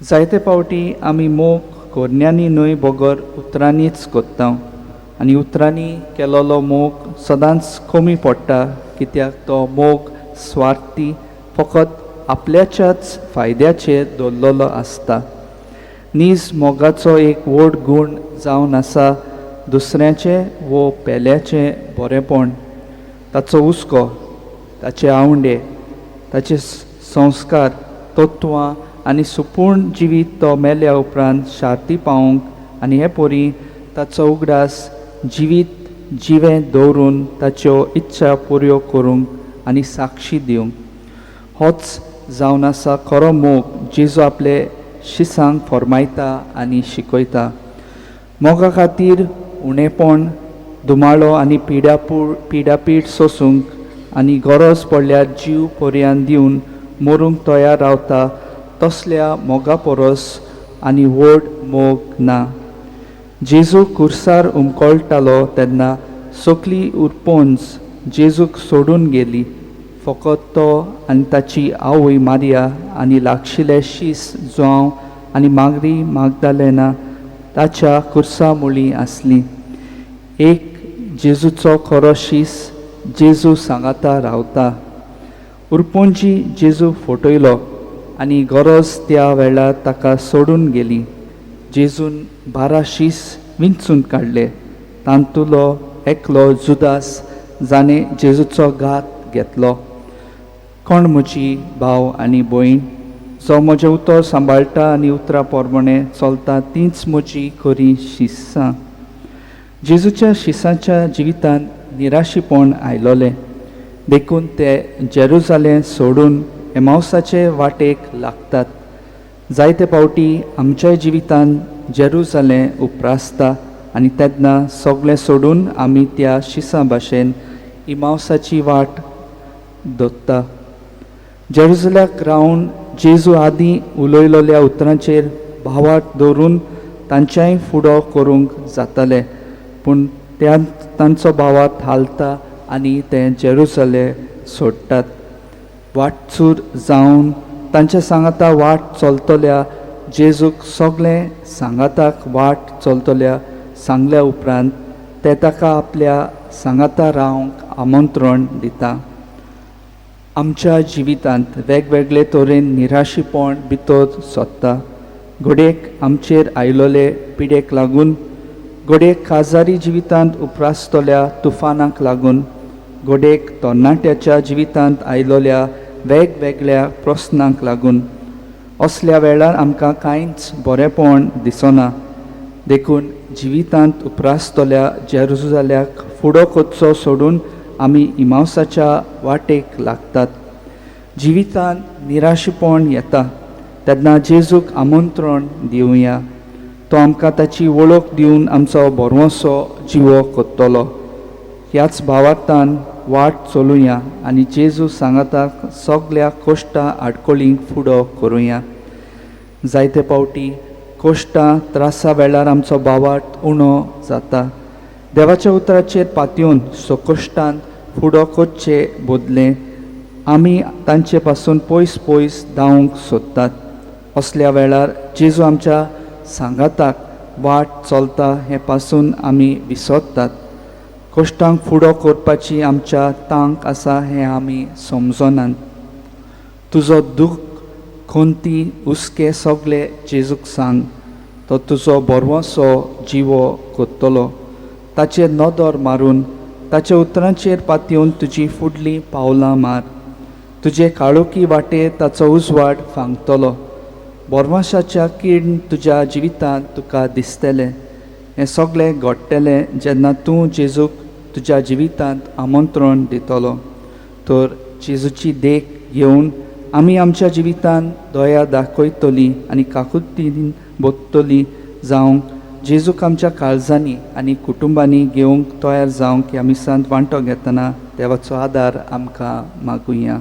जायते फावटी आमी मोग कोरण्यांनी न्हय बगर उतरांनीच कोत्ता आनी उतरांनी केलोलो मोग सदांच कमी पडटा, कित्याक तो मोग स्वार्थी फकत आपल्याच्याच फायद्याचेर दवरलेलो आसता. नीज मोगाचो एक व्हड गूण जावन आसा दुसऱ्याचे वो पेल्याचे बरेपण, ताचो हुस्को, ताचे आवंडे, ताचे संस्कार, तत्वां आनी सुपूर्ण जिवीत तो मेल्या उपरांत शार्ती पावंक आनी हे पोरी ताचो उगडास जिवीत जिवें दवरून ताच्यो इच्छा पुऱ्यो करूंक आनी साक्षी दिवंक. होच जावन आसा खरो मोग जेजू आपले शिसांक फरमायता आनी शिकयता. मोगा खातीर उणेपण, दुमाळो आनी पिडापीड सोसूंक आनी गरज पडल्यार जीव पर्यान दिवन मरूंक तयार रावता तसल्या मोगा परस आनी व्हड मोग ना. जेजू खुर्सार उमकळटालो तेन्ना सगळी उरपोन्स जेजूक सोडून गेली. फकत तो आनी ताची आवय मारिया आनी लागशिल्ले शीस जुआंव आनी मागरी मागदालेना ताच्या खुर्सा मुळी आसली. एक जेजूचो खरो शीस जेजू सांगाता रावता. उरपोंची जेजू फटयलो आनी गरज त्या वेळार ताका सोडून गेली. जेजून 12 शीस विंचून काडले. तांतुलो एकलो जुदास जाणे जेजूचो घात घेतलो. कोण म्हजी भाव आनी भयण, जो म्हजें उतर सांबाळटा आनी उतरां पोरमणें चलता, तींच म्हजी खरी शिसां. जेजूच्या शिसाच्या जिवितांत निराशीपण आयलोलें देखून ते जेरुजालेम सोडून एमावसाचे वाटेक लागतात. जायते फावटी आमच्या जिवितांत जेरुजालेम उप्रासता आनी तेन्ना सगळें सोडून आमी त्या शिसां भाशेन इमावसाची वाट दोत्ता. जेरुजाल्याक रावन जेजू आदीं उलयलोल्या उतरांचेर भावार्थ दवरून तांच्याय फुडो करूंक जातालें, पूण तांचो भावार्थ हालता आनी ते जेरुजालेम सोडटात. वाटचूर जावन तांच्या सांगाता वाट चलतल्या जेजूक सगळें सांगाताक वाट चलतल्या सांगल्या उपरांत ते ताका आपल्या सांगाता रावंक आमंत्रण दिता. आमच्या जिवितांत वेगवेगळे तरेन निराशीपण भितर सोदता. घडयेक आमचेर आयलोले पिडेक लागून, घडयेक काजारी जिवितांत उप्रासतल्या तुफानाक लागून, घडयेक तरणाट्याच्या जिवितांत आयलोल्या वेगवेगळ्या प्रस्नांक लागून. असल्या वेळार आमकां कांयच बरेंपण दिसना. देखून जिवितांत उप्रासतल्या जेरुजाल्याक फुडो करचो सोडून आमी इमावसाच्या वाटेक लागतात. जिवितांत निराशीपण येता तेन्ना जेजूक आमंत्रण दिवया. तो आमकां ताची वळख दिवन आमचो बरवसो जिवो कोत्तलो. ह्याच भावार्थान वाट चलुया आनी जेजू सांगाताक सगळ्या कोश्टां आडकोळींक फुडो करुया. जायते फावटी कोश्टां त्रासा वेळार आमचो भावार्थ उणो जाता. देवाच्या उतराचेर पातयेवन संकोश्टांत फुडो करचे बदले आमी तांचे पासून पयस पयस धांवंक सोदतात. असल्या वेळार जेजू आमच्या सांगाताक वाट चलता हे पासून आमी विसरतात. कोश्टांक फुडो करपाची आमच्या तांक आसा हें आमी समजनात. तुजो दूख खोंती हुस्के सगळे जेजूक सांग. तो तुजो बरवसो जिवो कोत्तलो. ताचेर नदर मारून ताच्या उतरांचेर पातयेवन तुजी फुडलीं पावलां मार. तुजे काळोखी वाटेर ताचो उजवाड फांगतलो. बरवशाच्या कीण तुज्या जिवितांत तुका दिसतलें. हें सगळें घडटलें जेन्ना तूं जेजूक तुज्या जिवितांत आमंत्रण दितलो. तर जेजूची देख घेवन आमी आमच्या जिवितांत दया दाखयतलीं आनी काकुतीन बोगतलीं जावंक जेजूक आमच्या काळजांनी आनी कुटुंबांनी घेवंक तयार जावंक ह्या मिसांत वांटो घेतना देवाचो आदार आमकां मागुया.